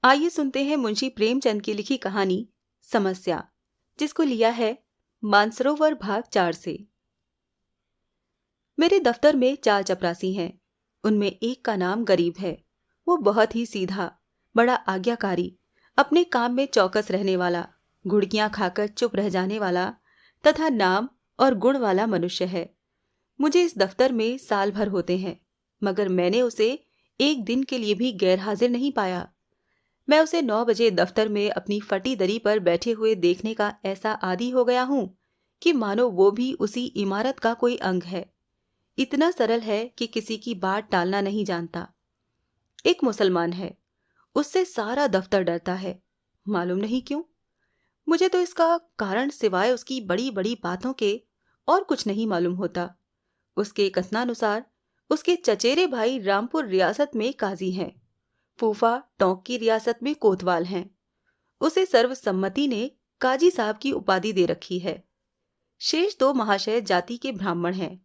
आइए सुनते हैं मुंशी प्रेमचंद की लिखी कहानी समस्या, जिसको लिया है मानसरोवर भाग 4 से। मेरे दफ्तर में 4 चपरासी हैं। उनमें एक का नाम गरीब है। वो बहुत ही सीधा, बड़ा आज्ञाकारी, अपने काम में चौकस रहने वाला, घुड़कियां खाकर चुप रह जाने वाला तथा नाम और गुण वाला मनुष्य है। मुझे इस दफ्तर में साल भर होते हैं, मगर मैंने उसे एक दिन के लिए भी गैर हाजिर नहीं पाया। मैं उसे 9 बजे दफ्तर में अपनी फटी दरी पर बैठे हुए देखने का ऐसा आदी हो गया हूं कि मानो वो भी उसी इमारत का कोई अंग है। इतना सरल है कि किसी की बात टालना नहीं जानता। एक मुसलमान है, उससे सारा दफ्तर डरता है। मालूम नहीं क्यों। मुझे तो इसका कारण सिवाय उसकी बड़ी बड़ी बातों के और कुछ नहीं मालूम होता। उसके कथनानुसार उसके चचेरे भाई रामपुर रियासत में काजी हैं, फूफा टोंक की रियासत में कोतवाल हैं। उसे सर्वसम्मति ने काजी साहब की उपाधि दे रखी है। शेष 2 महाशय जाति के ब्राह्मण हैं।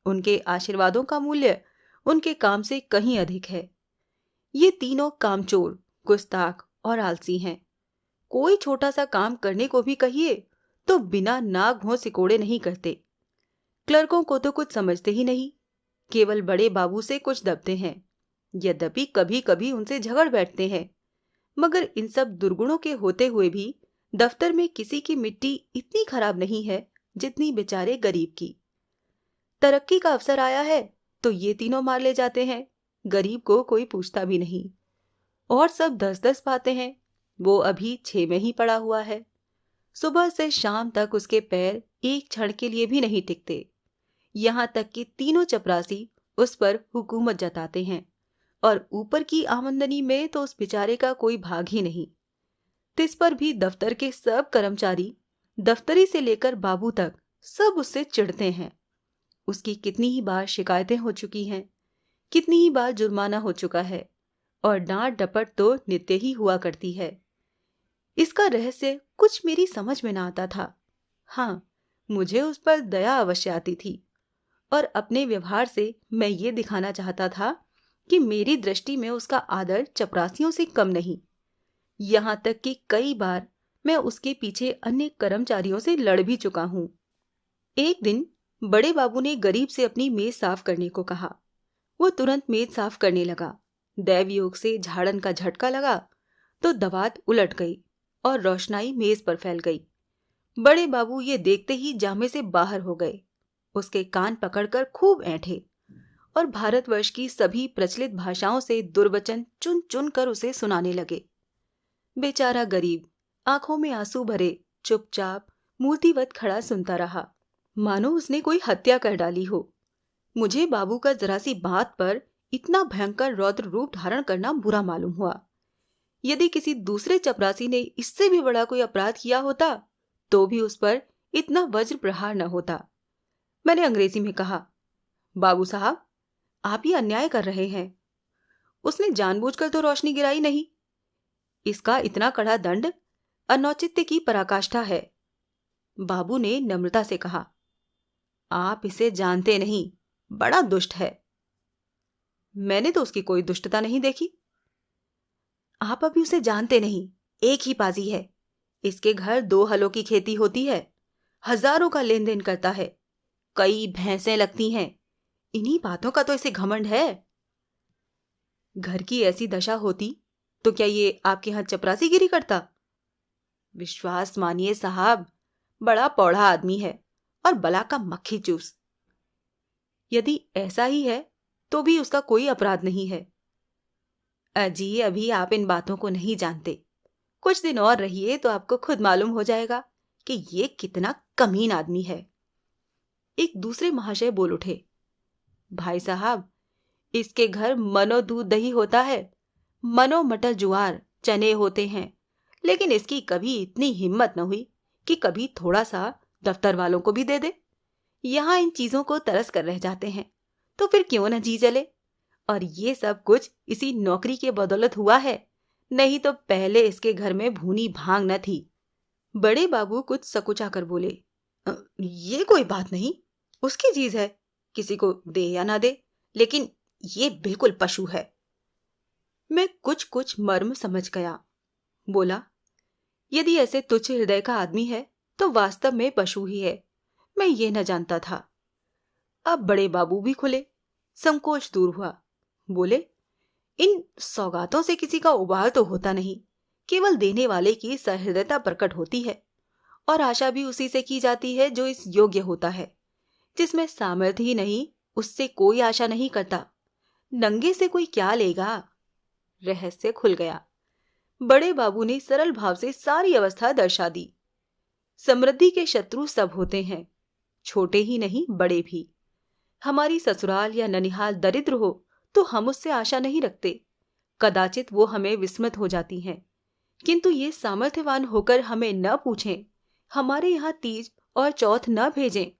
उनके आशीर्वादों का मूल्य उनके काम से कहीं अधिक है। ये तीनों कामचोर, गुस्ताख और आलसी हैं। कोई छोटा सा काम करने को भी कहिए तो बिना नाक भौं सिकोड़े नहीं करते। क्लर्कों को तो कुछ समझते ही नहीं, केवल बड़े बाबू से कुछ दबते हैं। यद्यपि कभी कभी उनसे झगड़ बैठते हैं, मगर इन सब दुर्गुणों के होते हुए भी दफ्तर में किसी की मिट्टी इतनी खराब नहीं है जितनी बेचारे गरीब की। तरक्की का अवसर आया है तो ये तीनों मार ले जाते हैं। गरीब को कोई पूछता भी नहीं। और सब 10-10 पाते हैं, वो अभी 6 में ही पड़ा हुआ है। सुबह से शाम तक उसके पैर एक क्षण के लिए भी नहीं टिकते। यहाँ तक कि तीनों चपरासी उस पर हुकूमत जताते हैं, और ऊपर की आमदनी में तो उस बेचारे का कोई भाग ही नहीं। तिस पर भी दफ्तर के सब कर्मचारी, दफ्तरी से लेकर बाबू तक, सब उससे चिढ़ते हैं। उसकी कितनी ही बार शिकायतें हो चुकी हैं, कितनी ही बार जुर्माना हो चुका है, और डांट डपट तो नित्य ही हुआ करती है। इसका रहस्य कुछ मेरी समझ में ना आता था। हाँ, मुझे उस पर दया अवश्य आती थी, और अपने व्यवहार से मैं ये दिखाना चाहता था कि मेरी दृष्टि में उसका आदर चपरासियों से कम नहीं। यहाँ तक कि कई बार मैं उसके पीछे अन्य कर्मचारियों से लड़ भी चुका हूँ। एक दिन बड़े बाबू ने गरीब से अपनी मेज साफ करने को कहा। वो तुरंत मेज साफ करने लगा। दैवयोग से झाड़न का झटका लगा तो दवात उलट गई और रोशनाई मेज पर फैल गई। बड़े बाबू ये देखते ही जामे से बाहर हो गए। उसके कान पकड़कर खूब ऐंठे और भारतवर्ष की सभी प्रचलित भाषाओं से दुर्वचन चुन चुन कर उसे सुनाने लगे। बेचारा गरीब आंखों में आंसू भरे चुपचाप मूर्तिवत खड़ा सुनता रहा, मानो उसने कोई हत्या कर डाली हो। मुझे बाबू का जरा सी बात पर इतना भयंकर रौद्र रूप धारण करना बुरा मालूम हुआ। यदि किसी दूसरे चपरासी ने इससे भी बड़ा कोई अपराध किया होता तो भी उस पर इतना वज्र प्रहार न होता। मैंने अंग्रेजी में कहा, बाबू साहब, आप ये अन्याय कर रहे हैं। उसने जानबूझकर तो रोशनी गिराई नहीं। इसका इतना कड़ा दंड अनौचित्य की पराकाष्ठा है। बाबू ने नम्रता से कहा, आप इसे जानते नहीं, बड़ा दुष्ट है। मैंने तो उसकी कोई दुष्टता नहीं देखी। आप अभी उसे जानते नहीं, एक ही पाजी है। इसके घर 2 हलों की खेती होती है, हजारों का लेन देन करता है, कई भैंसें लगती हैं। इन्हीं बातों का तो इसे घमंड है। घर की ऐसी दशा होती तो क्या ये आपके यहां चपरासीगिरी करता? विश्वास मानिए साहब, बड़ा पौड़ा आदमी है और बला का मक्खी चूस। यदि ऐसा ही है तो भी उसका कोई अपराध नहीं है। अजी, अभी आप इन बातों को नहीं जानते। कुछ दिन और रहिए तो आपको खुद मालूम हो जाएगा कि ये कितना कमीन आदमी है। एक दूसरे महाशय बोल उठे, भाई साहब, इसके घर मनो दूध दही होता है, मनो मटर जुआर चने होते हैं, लेकिन इसकी कभी इतनी हिम्मत न हुई कि कभी थोड़ा सा दफ्तर वालों को भी दे दे। यहाँ इन चीजों को तरस कर रह जाते हैं, तो फिर क्यों न जी जले। और ये सब कुछ इसी नौकरी के बदौलत हुआ है, नहीं तो पहले इसके घर में भूनी भांग न थी। बड़े बाबू कुछ सकुचा कर बोले, ये कोई बात नहीं, उसकी चीज है, किसी को दे या ना दे, लेकिन ये बिल्कुल पशु है। मैं कुछ कुछ मर्म समझ गया। बोला, यदि ऐसे तुच्छ हृदय का आदमी है तो वास्तव में पशु ही है। मैं ये न जानता था। अब बड़े बाबू भी खुले, संकोच दूर हुआ। बोले, इन सौगातों से किसी का उबाल तो होता नहीं, केवल देने वाले की सहृदयता प्रकट होती है, और आशा भी उसी से की जाती है जो इस योग्य होता है। जिसमें सामर्थ्य ही नहीं, उससे कोई आशा नहीं करता। नंगे से कोई क्या लेगा? रहस्य खुल गया। बड़े बाबू ने सरल भाव से सारी अवस्था दर्शा दी। समृद्धि के शत्रु सब होते हैं, छोटे ही नहीं बड़े भी। हमारी ससुराल या ननिहाल दरिद्र हो तो हम उससे आशा नहीं रखते, कदाचित वो हमें विस्मृत हो जाती हैं। किंतु ये सामर्थ्यवान होकर हमें न पूछें, हमारे यहाँ तीज और चौथ न भेजें,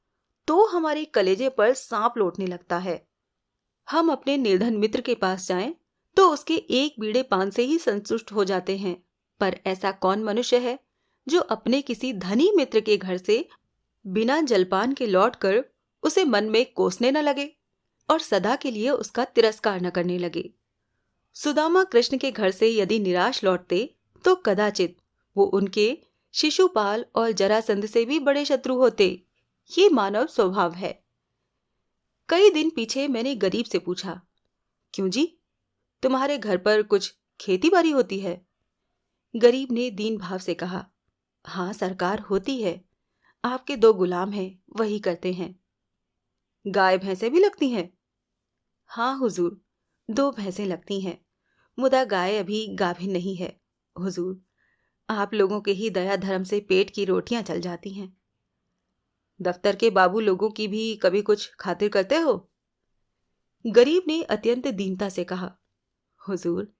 तो हमारे कलेजे पर सांप लौटने लगता है। हम अपने निर्धन मित्र के पास जाएं तो उसके एक बीड़े पान से ही संतुष्ट हो जाते हैं, पर ऐसा कौन मनुष्य है जो अपने किसी धनी मित्र के घर से बिना जलपान के लौटकर उसे मन में कोसने न लगे और सदा के लिए उसका तिरस्कार न करने लगे। सुदामा कृष्ण के घर से यदि निराश लौटते तो कदाचित वो उनके शिशुपाल और जरासंध से भी बड़े शत्रु होते। ये मानव स्वभाव है। कई दिन पीछे मैंने गरीब से पूछा, क्यों जी, तुम्हारे घर पर कुछ खेती बाड़ी होती है? गरीब ने दीन भाव से कहा, हाँ सरकार होती है, आपके 2 गुलाम हैं, वही करते हैं। गाय भैंसें भी लगती हैं? हाँ हुजूर, 2 भैंसें लगती हैं, मुदा गाय अभी गाभिन नहीं है। हुजूर, आप लोगों के ही दया धर्म से पेट की रोटियां चल जाती हैं। दफ्तर के बाबू लोगों की भी कभी कुछ खातिर करते हो? गरीब ने अत्यंत दीनता से कहा, हुजूर,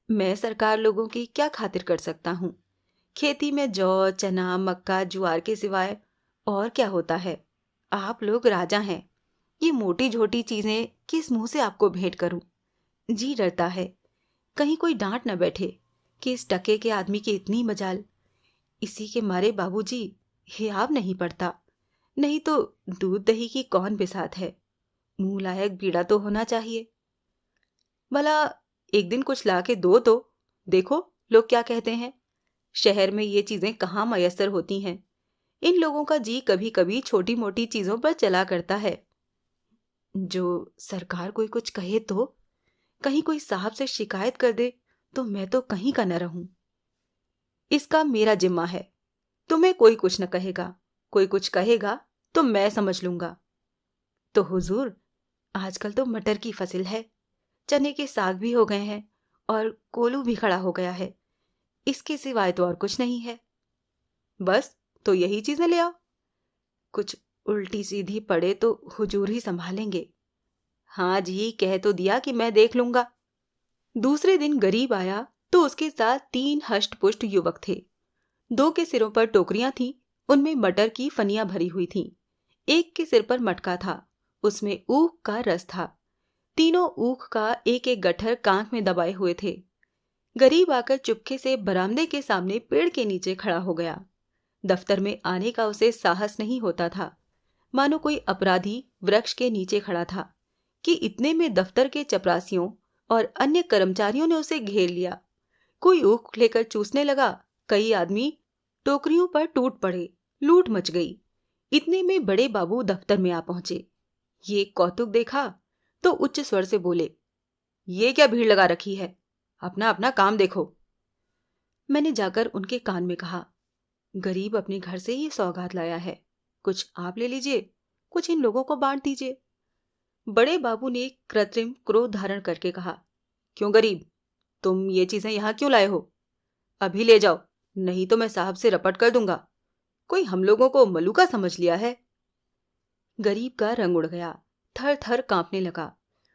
मैं सरकार लोगों की क्या खातिर कर सकता हूँ? खेती में जौ, चना, मक्का, ज्वार के सिवाय और क्या होता है? आप लोग राजा हैं, ये मोटी झोटी चीजें किस मुंह से आपको भेंट करूं? जी डरता है कहीं कोई डांट न बैठे कि इस टके के आदमी की इतनी मजाल। इसी के मारे बाबूजी हियाव नहीं पड़ता, नहीं तो दूध दही की कौन बिसात है। मुंह लायक बीड़ा तो होना चाहिए। भला एक दिन कुछ ला के दो तो देखो लोग क्या कहते हैं। शहर में ये चीजें कहाँ मयसर होती हैं। इन लोगों का जी कभी कभी छोटी मोटी चीजों पर चला करता है। जो सरकार कोई कुछ कहे तो, कहीं कोई साहब से शिकायत कर दे तो मैं तो कहीं का न रहूं। इसका मेरा जिम्मा है, तुम्हें कोई कुछ न कहेगा, कोई कुछ कहेगा तो मैं समझ लूंगा। तो हुजूर, आजकल तो मटर की फसल है, चने के साग भी हो गए हैं और कोलू भी खड़ा हो गया है। इसके सिवाय तो और कुछ नहीं है। बस तो यही चीजें ले आओ। कुछ उल्टी सीधी पड़े तो हुजूर ही संभालेंगे। हाँ जी, कह तो दिया कि मैं देख लूंगा। दूसरे दिन गरीब आया तो उसके साथ 3 हष्ट-पुष्ट युवक थे। 2 के सिरों पर टोकरियां थीं, उनमें मटर की फनियां भरी हुई थीं। एक के सिर पर मटका था, उसमें ऊख का रस था। तीनों ऊख का एक एक गट्ठर कांख में दबाए हुए थे। गरीब आकर चुपके से बरामदे के सामने पेड़ के नीचे खड़ा हो गया। दफ्तर में आने का उसे साहस नहीं होता था, मानो कोई अपराधी वृक्ष के नीचे खड़ा था कि इतने में दफ्तर के चपरासियों और अन्य कर्मचारियों ने उसे घेर लिया। कोई ऊख लेकर चूसने लगा, कई आदमी टोकरियों पर टूट पड़े, लूट मच गई। इतने में बड़े बाबू दफ्तर में आ पहुंचे। ये कौतुक देखा तो उच्च स्वर से बोले, ये क्या भीड़ लगा रखी है, अपना अपना काम देखो। मैंने जाकर उनके कान में कहा, गरीब अपने घर से ये सौगात लाया है, कुछ आप ले लीजिए, कुछ इन लोगों को बांट दीजिए। बड़े बाबू ने कृत्रिम क्रोध धारण करके कहा, क्यों गरीब, तुम ये चीजें यहां क्यों लाए हो? अभी ले जाओ, नहीं तो मैं साहब से रपट कर दूंगा। कोई हम लोगों को मलूका समझ लिया है। गरीब का रंग उड़ गया, थर थर कांपने लगा,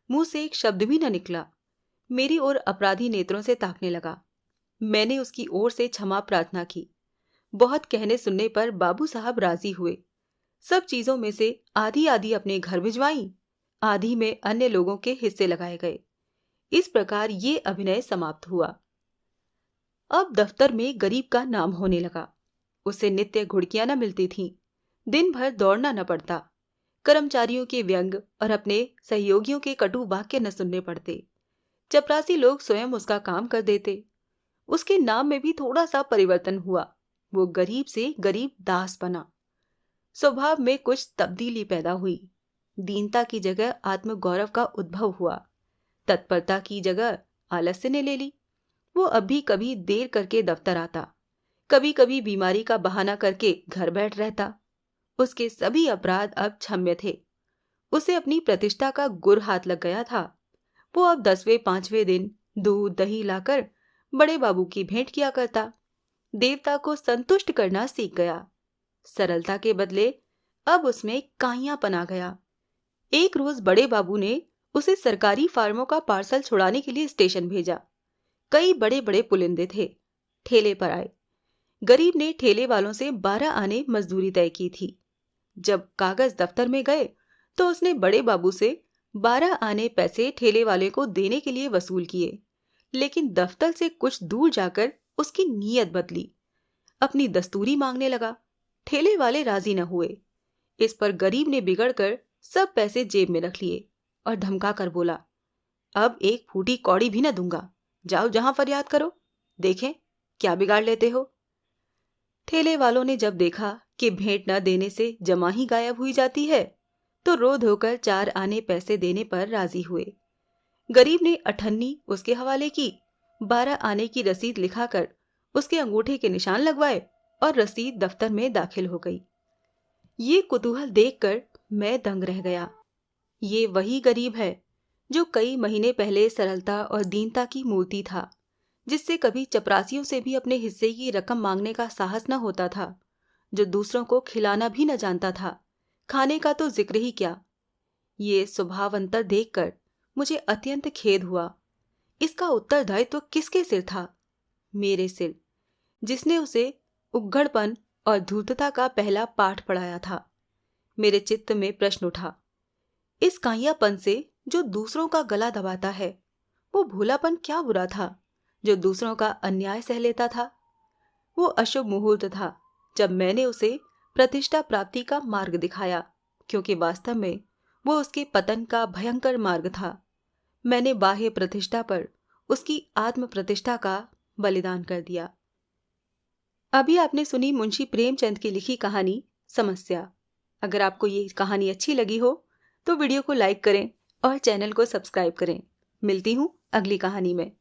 मुंह से एक शब्द भी न निकला। मेरी ओर अपराधी नेत्रों से ताकने लगा। मैंने उसकी ओर से क्षमा प्रार्थना की। बहुत कहने सुनने पर बाबू साहब राजी हुए। सब चीजों में से आधी आधी अपने घर भिजवाई, आधी में अन्य लोगों के हिस्से लगाए गए। इस प्रकार ये अभिनय समाप्त हुआ। अब दफ्तर में गरीब का नाम होने लगा। उसे नित्य घुड़कियां न मिलती थीं, दिन भर दौड़ना न पड़ता, कर्मचारियों के व्यंग और अपने सहयोगियों के कटु वाक्य न सुनने पड़ते। चपरासी लोग स्वयं उसका काम कर देते। उसके नाम में भी थोड़ा सा परिवर्तन हुआ। वो गरीब से गरीब दास बना। स्वभाव में कुछ तब्दीली पैदा हुई। दीनता की जगह आत्मगौरव का उद्भव हुआ। तत्परता की जगह आलस्य ने ले ली। वो अभी कभी देर करके दफ्तर आता, कभी कभी बीमारी का बहाना करके घर बैठ रहता। उसके सभी अपराध अब क्षम्य थे। उसे अपनी प्रतिष्ठा का गुर हाथ लग गया था। वो अब 10वें 5वें दिन दूध दही लाकर बड़े बाबू की भेंट किया करता। देवता को संतुष्ट करना सीख गया। सरलता के बदले अब उसमें काइयापन आ गया। एक रोज बड़े बाबू ने उसे सरकारी फार्मों का पार्सल छुड़ाने के लिए स्टेशन भेजा। कई बड़े बड़े पुलिंदे थे। ठेले पर आए। गरीब ने ठेले वालों से 12 आने मजदूरी तय की थी। जब कागज दफ्तर में गए तो उसने बड़े बाबू से 12 आने पैसे ठेले वाले को देने के लिए वसूल किए, लेकिन दफ्तर से कुछ दूर जाकर उसकी नीयत बदली। अपनी दस्तूरी मांगने लगा। ठेले वाले राजी न हुए। इस पर गरीब ने बिगड़कर सब पैसे जेब में रख लिए और धमका कर बोला, अब एक फूटी कौड़ी भी न दूंगा। जाओ जहां फरियाद करो, देखें क्या बिगाड़ लेते हो। ठेले वालों ने जब देखा कि भेंट न देने से जमा ही गायब हुई जाती है, तो रो धोकर 4 आने पैसे देने पर राजी हुए। गरीब ने अठन्नी उसके हवाले की। 12 आने की रसीद लिखाकर उसके अंगूठे के निशान लगवाए और रसीद दफ्तर में दाखिल हो गई। ये कुतूहल देखकर मैं दंग रह गया। ये वही गरीब है जो कई महीने पहले सरलता और दीनता की मूर्ति था, जिससे कभी चपरासियों से भी अपने हिस्से की रकम मांगने का साहस न होता था, जो दूसरों को खिलाना भी न जानता था, खाने का तो जिक्र ही क्या। ये स्वभाव अंतर देखकर मुझे अत्यंत खेद हुआ। इसका उत्तरदायित्व किसके सिर था? मेरे सिर, जिसने उसे उग्घड़पन और धूर्तता का पहला पाठ पढ़ाया था। मेरे चित्त में प्रश्न उठा, इस काइयापन से जो दूसरों का गला दबाता है, वो भोलापन क्या बुरा था जो दूसरों का अन्याय सह लेता था? वो अशुभ मुहूर्त था जब मैंने उसे प्रतिष्ठा प्राप्ति का मार्ग दिखाया, क्योंकि वास्तव में वो उसके पतन का भयंकर मार्ग था। मैंने बाह्य प्रतिष्ठा पर उसकी आत्म प्रतिष्ठा का बलिदान कर दिया। अभी आपने सुनी मुंशी प्रेमचंद की लिखी कहानी समस्या। अगर आपको ये कहानी अच्छी लगी हो तो वीडियो को लाइक करें और चैनल को सब्सक्राइब करें। मिलती हूँ अगली कहानी में।